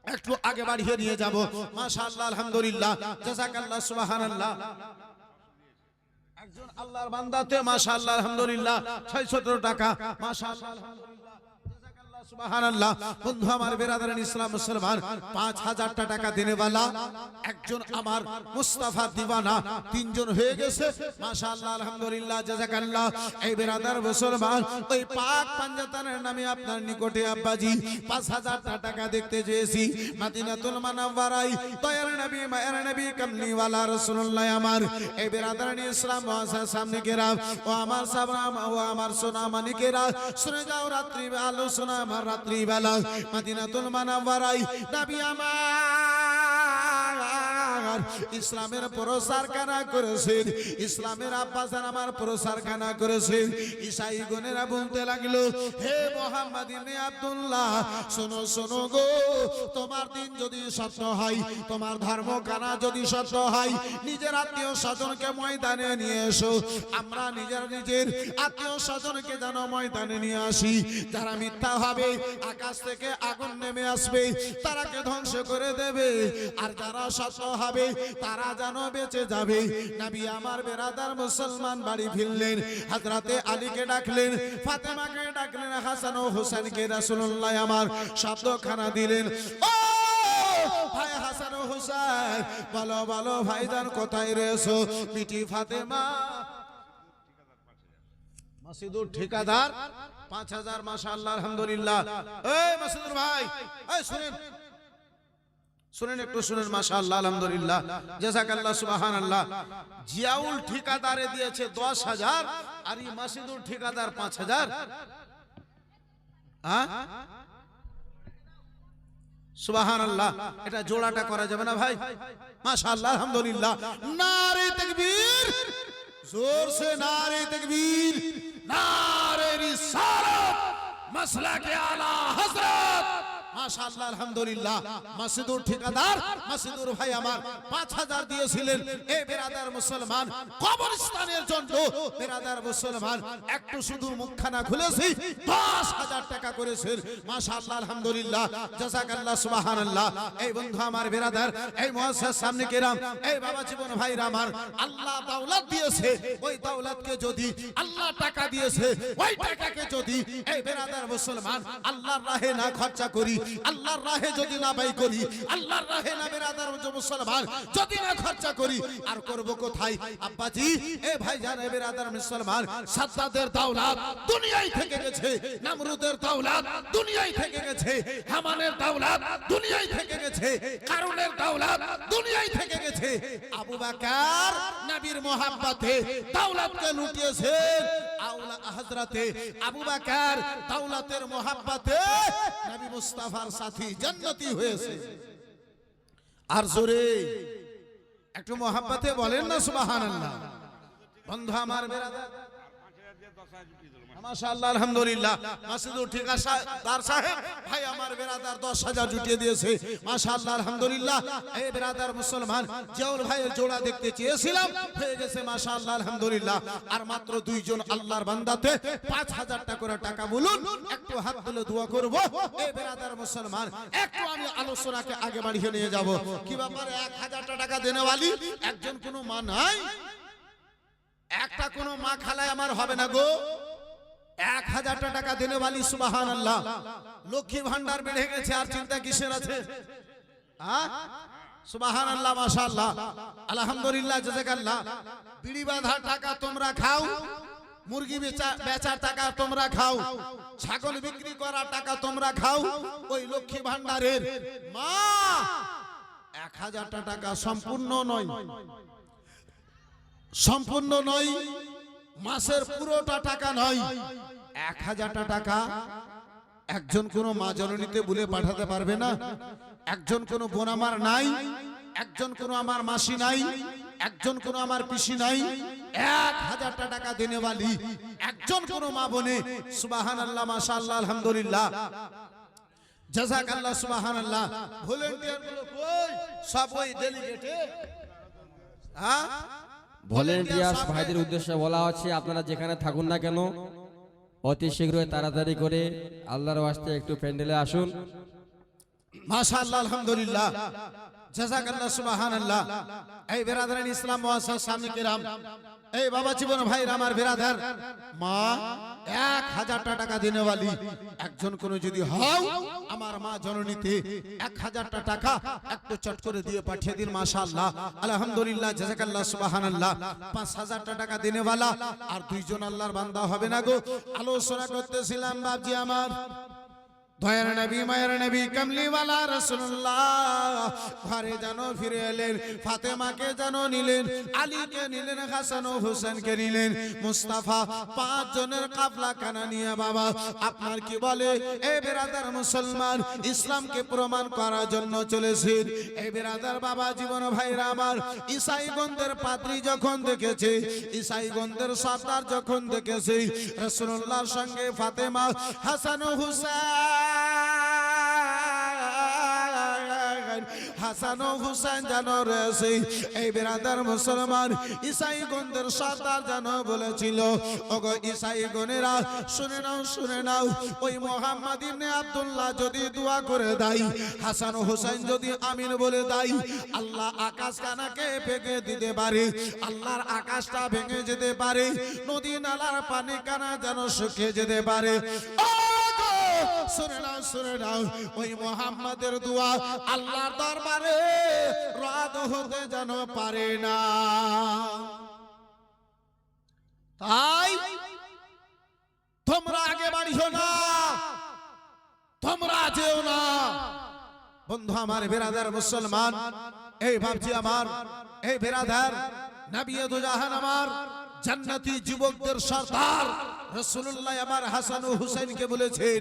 একটু আগে বাড়িয়ে নিয়ে যাব। মাশাআল্লাহ, আলহামদুলিল্লাহ, জাযাকাল্লাহ, সুবহানাল্লাহ। একজন আল্লাহর বান্দাতে মাশাআল্লাহ, আলহামদুলিল্লাহ, 617 টাকা। মাশাআল্লাহ, আলহামদুলিল্লাহ, জাযাকাল্লাহ, সুবহানাল্লাহ। বন্ধু আমার বেরাদারান ইসলাম মুসলমান 5000 টাকা দেনেওয়ালা একজন আমার মুস্তাফা দিওয়ানা 3 জন হয়ে গেছে মাশাআল্লাহ, আলহামদুলিল্লাহ, জাযাকাল্লাহ। এই বেরাদার মুসলমান ওই পাক পাঞ্জাতানের নামে আপনার নিকটে আব্বাজি 5000 টাকা দেখতে চেয়েছি। মদিনাতুল মুনাওয়ারায় দয়ার নবী মায়ের নবী কামলিওয়ালা রাসূলুল্লাহ আমার এই বেরাদারান ইসলাম মুআসসাস সামনে কেরাম ও আমার সাবরাম ও আমার সোনা মানিকেরা শুনে যাও রাত্রি আলোচনা আমার রাত্রি বেলা মদিনাতুল মুনাওয়ারায় নবী আমার ইসলামের প্রসার কানা করেছেন, ইসলামের আব্বাসান আমার প্রসার কানা করেছেন। ঈসাই গনেরা বলতে লাগলো, হে মুহাম্মদ ইবনে আব্দুল্লাহ, শোনো শোনো গো, তোমার দিন যদি সত্য হয়, তোমার ধর্ম কানা যদি সত্য হয়, নিজের আত্মীয় স্বজনকে ময়দানে নিয়ে এসো। আমরা নিজের আত্মীয় স্বজনকে যেন ময়দানে নিয়ে আসি। যারা মিথ্যা হবে আকাশ থেকে আগুন নেমে আসবে, তারাকে ধ্বংস করে দেবে। আর যারা সত্য হবে তারা যেন বেঁচে যাবে। নবী আমার বেরাদার মুসলমান বাড়ি ফিরলেন। হযরতে আলীকে ডাকলেন, ফাতেমাকে ডাকলেন, হাসান ও হোসেনকে রাসূলুল্লাহ আমার শব্দখানা দিলেন। ও ভাই হাসান ও হোসেন, বলো বলো ভাইজান কোথায় রয়েছো? মিটি ফাতেমা। মাসুদুর ঠিকাদার 5000 মাশাআল্লাহ, আলহামদুলিল্লাহ। এই মাসুদুর ভাই, এই শুনেন শুনেন একটু শুনেন, মাশাআল্লাহ, আলহামদুলিল্লাহ, জাযাকাল্লাহ, সুবহানাল্লাহ। জিয়াউল ঠিকাদারে দিয়েছে 10000 আর এই মাসুদুর ঠিকাদার 5000। হ্যাঁ, সুবহানাল্লাহ। এটা জোড়াটা করা যাবে না ভাই? মাশাআল্লাহ, আলহামদুলিল্লাহ। নারে তাকবীর, जोर से नारे तकबीर, नारे रिसालत, मसलके आला हजरत। মাশাআল্লাহ, আলহামদুলিল্লাহ। মাসুদুর ঠিকাদার, মাসুদুর ভাই আমার 5000 দিয়েছিলেন। এই বেরাদার মুসলমান কবরস্থানের জন্য বেরাদার মুসলমান একটু শুধু মুখখানা খুলেছি 10000 টাকা করেছেন। মাশাআল্লাহ, আলহামদুলিল্লাহ, জাযাকাল্লাহ, সুবহানাল্লাহ। এই বন্ধু আমার বেরাদার, এই মুআসসাস সামনে কেরাম, এই বাবা জীবন ভাইরা আমার, আল্লাহ দৌলত দিয়েছে। ওই দৌলতকে যদি আল্লাহ টাকা দিয়েছে, ওই টাকাকে যদি এই বেরাদার মুসলমান আল্লাহর রাহে না খরচা করি, আল্লাহর রাহে যদি না ব্যয় করি, আল্লাহর রাহে না বেরাদার মুসলমান যদি না খরচা করি, আর করব কোথায় আব্বাজি? এ ভাইজান, এ বেরাদার মুসলমান, সাদ্দাদের দৌলত দুনিয়ায় থেকে গেছে, নমরুদের দৌলত দুনিয়ায় থেকে গেছে, হামানের দৌলত দুনিয়ায় থেকে গেছে, কারুনের দৌলত দুনিয়ায় থেকে গেছে। আবু বকর নবীর মোহাব্বতে দৌলতকে লুটিয়েছেন। আওলা হযরতে আবু বকর দৌলতের মোহাব্বতে নবী মুস্তাফার সাথী জান্নাতি হয়েছে। আর জোরে একটু মোহাব্বতে বলেন না সুবহানাল্লাহ। বন্ধু আমার বেরাদার, মাশাআল্লাহ আলহামদুলিল্লাহ মাসুদুর ঠিকাদার সাহেব ভাই আমার বেরাদার 10,000 জুটিয়ে দিয়েছে মাশাআল্লাহ আলহামদুলিল্লাহ। এই বেরাদার মুসলমান জিয়াউল ভাইয়ের জোড়া দেখতে চেয়েছিলাম হয়ে গেছে মাশাআল্লাহ আলহামদুলিল্লাহ। আর মাত্র দুইজন আল্লাহর বান্দাতে 5,000 টাকা করে টাকা বলুন, একটু হাত তুলে দোয়া করব। এই বেরাদার মুসলমান একটু আমি আলোচনাকে আগে বাড়িয়ে নিয়ে যাব। কি ব্যাপারে 1,000 টাকা দেনেওয়ালি একজন কোনো মা নাই? একটা কোনো মা খালায় আমার হবে না গো। 1,000 টাকা দেনেওয়ালি সুবহানাল্লাহ। লক্ষ্মী ভান্ডার বেড়ে গেছে, আর চিন্তা কিসের আছে? সুবহানাল্লাহ মাশাআল্লাহ আলহামদুলিল্লাহ জাযাকাল্লাহ। বিড়ি বাঁধার টাকা তোমরা খাও, মুরগি বেচার টাকা তোমরা খাও, ছাগল বিক্রি করার টাকা তোমরা খাও। ওই লক্ষ্মী ভান্ডারের মা 1,000 টাকা সম্পূর্ণ নয়, সম্পূর্ণ নয়, মাসের পুরোটা টাকা নয়, 1,000 টাকা একজন কোন মা জননীতে বলে পাঠাতে পারবে না? একজন কোন বোন আমার নাই, একজন কোন আমার মাসি নাই, একজন কোন আমার পিসি নাই, 1,000 টাকা দেনেওয়ালি একজন কোন মা বনে সুবহানাল্লাহ মাশাআল্লাহ আলহামদুলিল্লাহ জাযাকাল্লাহ সুবহানাল্লাহ। ভলান্টিয়ার গুলো কই? সব ওই ডেলিগেটে। ভলেন্টিয়ার্স ভাইদের উদ্দেশ্যে বলা হচ্ছে আপনারা যেখানে থাকুন না কেন অতি শীঘ্রই তাড়াতাড়ি করে আল্লাহর ওয়াস্তে একটু প্যান্ডেলে আসুন। মাশাআল্লাহ আলহামদুলিল্লাহ জাযাকাল্লাহ সুবহানাল্লাহ। এই বেরাদারান ইসলাম মুআসসাসা সামনে কিরাম, এই বাবা জীবন ভাইরা আমার বেরাদার মা 1,000 টাকা দেনেওয়ালি একজন কোন যদি হও আমার মা জননীতে 1,000 টাকা একটু চট করে দিয়ে পাঠিয়ে দিন মাশাআল্লাহ আলহামদুলিল্লাহ জাযাকাল্লাহ সুবহানাল্লাহ। 5,000 টাকা দেনেওয়ালা আর দুইজন আল্লাহর বান্দা হবে না গো। আলোচনা করতেছিলাম বাপজি আমার দয়ার নবী মায়ের নবী কামলিওয়ালা রাসূলুল্লাহ ঘরে যেন ফিরে এলেন, ফাতেমাকে যেন নিলেন, আলীকে নিলেন, হাসান ও হোসেনকে নিলেন, মুস্তাফা 5 জনের কাফলা কানা নিয়ে বাবা আপনার কি বলে এই বেরাদার মুসলমান ইসলামকে প্রমাণ করার জন্য চলেছেন। এই বেরাদার বাবা জীবন ভাইরা আমার ঈসাইগণদের পাদ্রী যখন দেখেছে, ঈসাইগণদের সর্দার যখন দেখেছে রাসূলুল্লাহর সঙ্গে ফাতেমা হাসান ও হোসেন হাসান ও হুসাইন জানো রয়েছে। এই বেরাদার মুসলমান ঈসাইগণদের সর্দার জানো বলেছিল ওগো ঈসাইগণেরা শুনে নাও, শুনে নাও, ওই মুহাম্মদ ইবনে আব্দুল্লাহ যদি দোয়া করে দেয়, হাসান ও হুসাইন যদি আমিন বলে দেয়, আল্লাহ আকাশ কানাকে ভেঙে দিতে পারে, আল্লাহর আকাশটা ভেঙে যেতে পারে, নদী নালার পানি কানা যেন শুকিয়ে যেতে পারে। শুনে নাও, শুনে নাও, ওই মুহাম্মাদের দোয়া আল্লাহর দরবারে রদ হতে যেন পারে না। তাই তোমরা আগে বাড়িও না, তোমরা যেও না। বন্ধু আমার বেরাদার মুসলমান এই ভাবছি আমার এই বেরাদার নবী দু জাহান আমার জান্নাতি যুবকদের সর্দার রাসূলুল্লাহ আমার হাসান ও হুসাইনকে বলেছেন,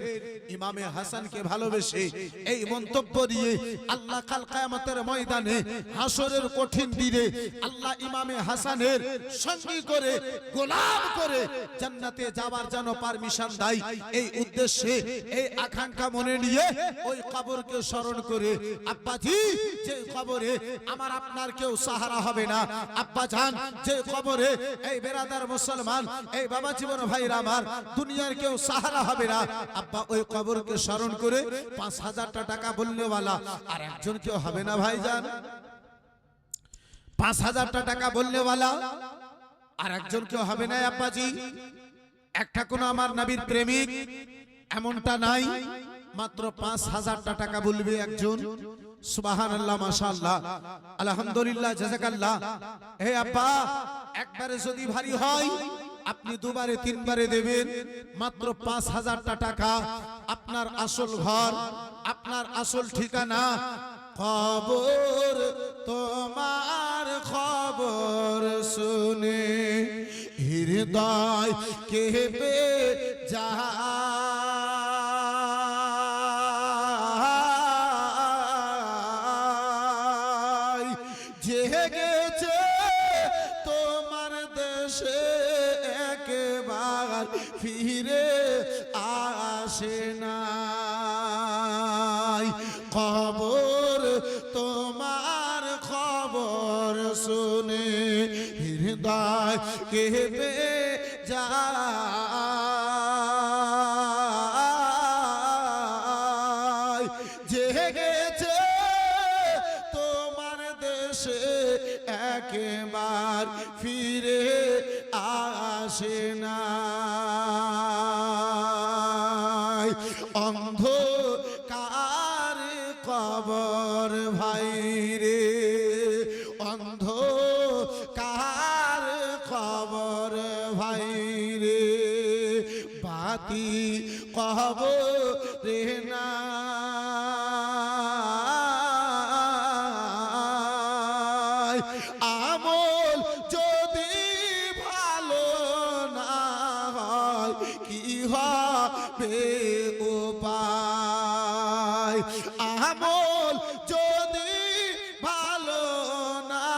ইমামে হাসানকে ভালোবেসে এই মন্তব্য দিয়ে আল্লাহ কাল কিয়ামতের ময়দানে হাসরের কঠিন দিনে আল্লাহ ইমামে হাসানের সঙ্গী করে গোলাম করে জান্নাতে যাওয়ার জন্য পারমিশন দেয়। এই উদ্দেশ্যে এই আকাঙ্ক্ষা মনে নিয়ে ওই কবরকে স্মরণ করে আব্বাজি যে কবরে আমার আপনার কেউ সাহারা হবে না, আব্বা জান যে কবরে এই বেরাদার মুসলমান এই বাবা জীবন ভাইরা আমার দুনিয়ার কেউ সাহারা হবে না, আব্বা ওই কবরকে স্মরণ করে 5,000 টাকা বললেওয়ালা আর একজন কেউ হবে না ভাইজান। 5,000 টাকা বললেওয়ালা আর একজন কেউ হবে না আব্বাজি। একটা কোন আমার নবীর প্রেমিক এমনটা নাই, মাত্র 5,000 টাকা বলবে একজন। সুবহানাল্লাহ মাশাআল্লাহ আলহামদুলিল্লাহ জাযাকাল্লাহ। হে আব্বা একবারে যদি ভারী হয় আপনি দুবারে তিনবারে দেবেন, মাত্র 5,000 টাকা। আপনার আসল ঘর, আপনার আসল ঠিকানা, খবর তোমার খবর শুনে হৃদয় কেঁপে যায়, জেগেছে তোমার দেশে একবার ফিরে আসে না। খবর তোমার খবর শুনে হৃদয় কেঁপে যায়। জেগেছে তোমার দেশে একবার ফিরে আসে না। অন্ধকার কবর ভাই রে, অন্ধকার কবর ভাই রে, বাতি কবরে নাই। আমল যদি ভালো না হয় কি হবে উপায়? আমল যদি ভালো না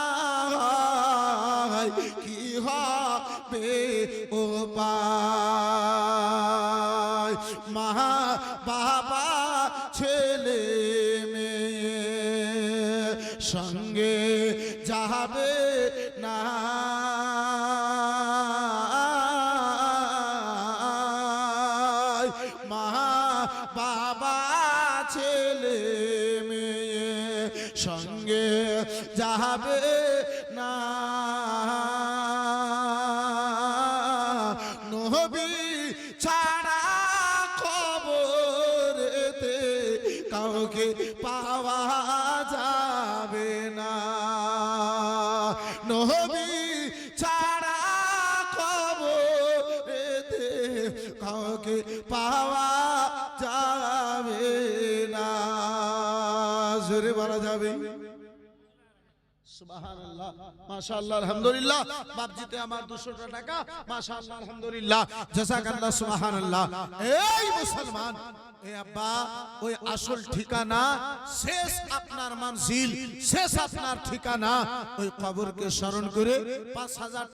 হয় কি হবে উপায়? মা বাবা ছেলে মেয়ে সঙ্গে যাবে না। মা বাবা ছেলে মেয়ে সঙ্গে যাবে না। নবী ছাড়া খবরেতে কাউকে পাওয়া যাবে না। নবী ছাড়া খবরেতে কাউকে পাওয়া যাবে না। জোরে বলা যাবে সুবহানাল্লাহ, মাশাআল্লাহ, আলহামদুলিল্লাহ। বাপজিতে আমার 200 টাকা, মাশাআল্লাহ, আলহামদুলিল্লাহ, জাযাকাল্লাহ, সুবহানাল্লাহ। এই মুসলমান, এ আব্বা, ওই আসল ঠিকানা, শেষ আপনার মঞ্জিল, শেষ আপনার ঠিকানা, ওই কবরকে স্মরণ করে 5000